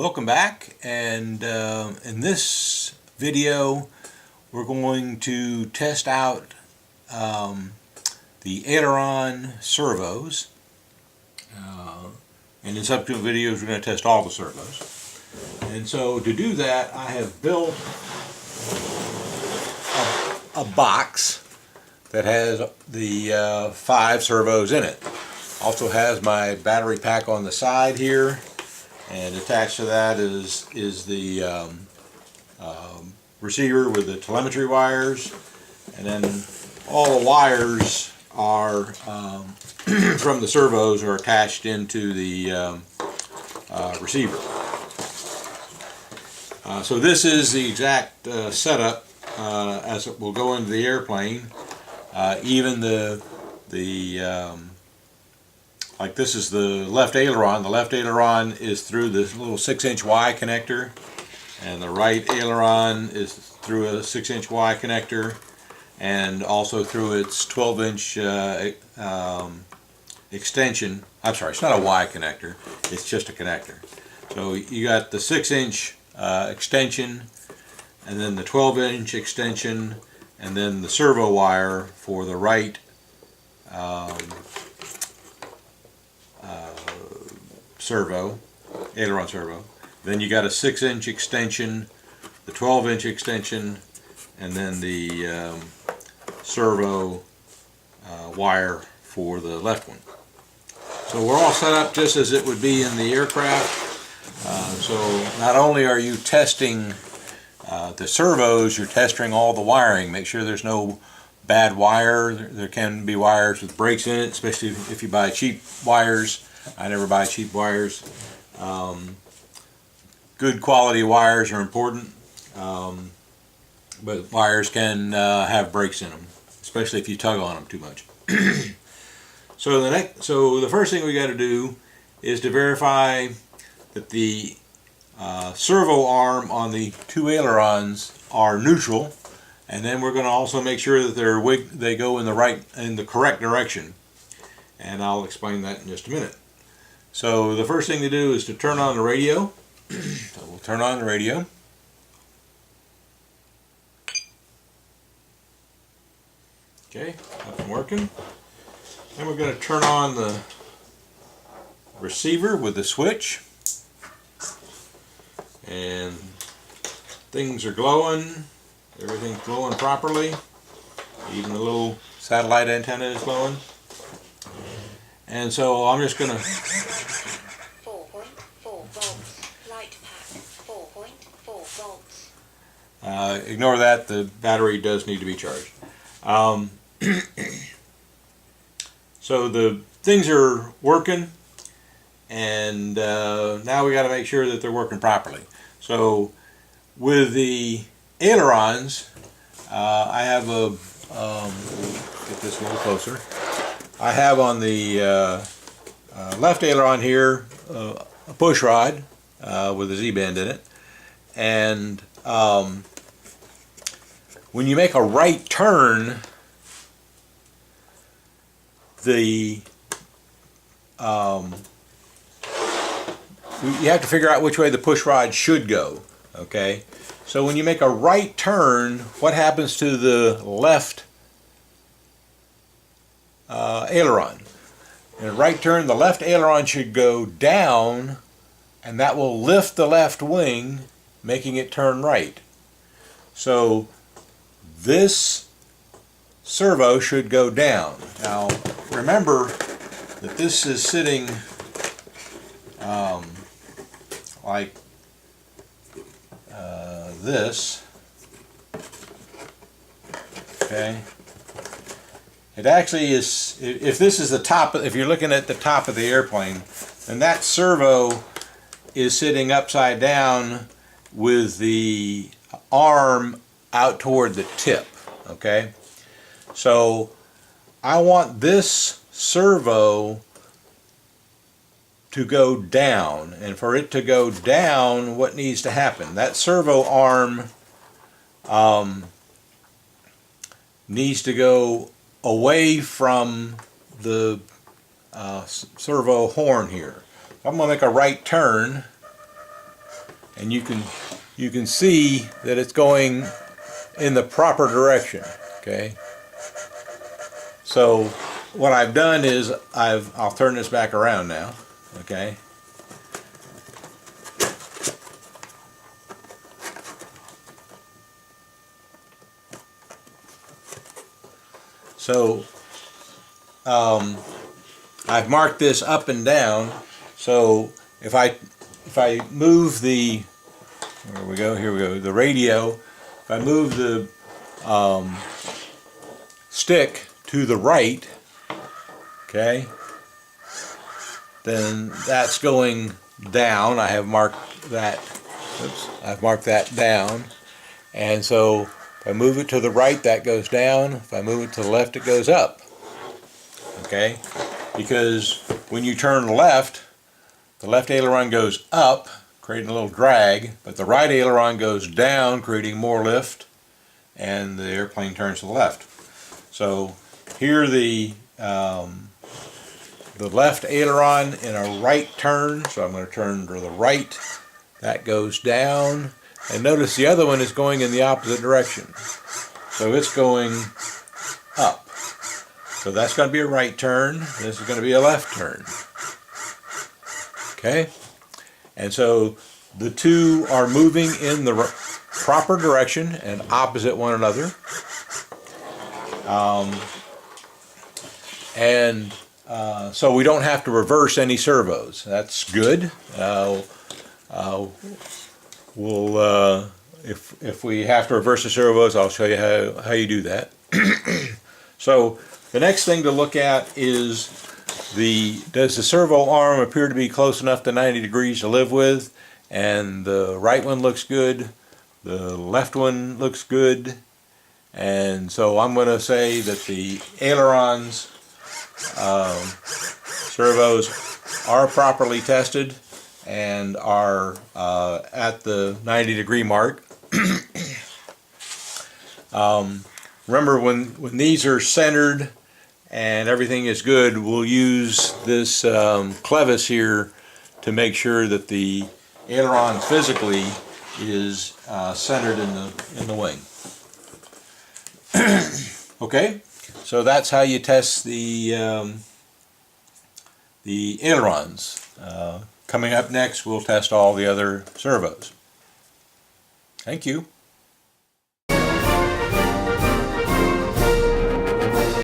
Welcome back, and in this video we're going to test out the Aileron servos, and in subsequent videos we're going to test all the servos. And so to do that I have built a box that has the 5 servos in it. Also has my battery pack on the side here, and attached to that is the receiver with the telemetry wires, and then all the wires are from the servos are attached into the receiver. So this is the exact setup as it will go into the airplane. Even like this is the left aileron. The left aileron is through this little 6-inch Y connector, and the right aileron is through a 6-inch Y connector, and also through its 12-inch extension. I'm sorry, it's not a Y connector, it's just a connector. So you got the 6-inch extension, and then the 12-inch extension, and then the servo wire for the right servo, Aileron servo. Then you got a 6-inch extension, the 12-inch extension, and then the servo wire for the left one. So we're all set up just as it would be in the aircraft. So not only are you testing the servos, you're testing all the wiring. Make sure there's no bad wire. There can be wires with breaks in it, especially if you buy cheap wires. I never buy cheap wires. Good quality wires are important, but wires can have breaks in them, especially if you tug on them too much. So the first thing we got to do is to verify that the servo arm on the 2 ailerons are neutral, and then we're going to also make sure that they go in the correct direction, and I'll explain that in just a minute. So the first thing to do is to turn on the radio. So we'll turn on the radio. Okay, up and working. Then we're going to turn on the receiver with the switch. And things are glowing. Everything's glowing properly. Even the little satellite antenna is glowing. And so I'm just going to 4.4 volts. Light pack 4.4 volts. Ignore that. The battery does need to be charged. So the things are working, and now we got to make sure that they're working properly. So with the ailerons, I have get this a little closer. I have on the left aileron here a push rod with a Z-bend in it, and when you make a right turn, you have to figure out which way the push rod should go. Okay, so when you make a right turn, what happens to the left aileron? In a right turn, the left aileron should go down, and that will lift the left wing, making it turn right. So this servo should go down. Now remember that this is sitting like this. Okay. It actually is, if this is the top, if you're looking at the top of the airplane, then that servo is sitting upside down with the arm out toward the tip. Okay. So I want this servo to go down, and for it to go down, what needs to happen? That servo arm needs to go away from the servo horn here. I'm going to make a right turn, and you can see that it's going in the proper direction. Okay. So what I've done is I'll turn this back around now. Okay. So I've marked this up and down. So if I move the, here we go, the radio, if I move the stick to the right, okay, then that's going down. I have marked that, oops, I've marked that down. And so if I move it to the right, that goes down. If I move it to the left, it goes up. Okay? Because when you turn left, the left aileron goes up, creating a little drag, but the right aileron goes down, creating more lift, and the airplane turns to the left. So here the left aileron in a right turn, so I'm going to turn to the right, that goes down, and notice the other one is going in the opposite direction. So it's going up. So that's going to be a right turn, this is going to be a left turn. Okay? And so the two are moving in the proper direction and opposite one another. So we don't have to reverse any servos. That's good. If we have to reverse the servos, I'll show you how you do that. So the next thing to look at is does the servo arm appear to be close enough to 90 degrees to live with? And the right one looks good, the left one looks good, and so I'm going to say that the ailerons servos are properly tested and are at the 90 degree mark. Remember, when these are centered and everything is good, we'll use this clevis here to make sure that the aileron physically is centered in the wing. Okay, so that's how you test the ailerons. Coming up next, we'll test all the other servos. Thank you.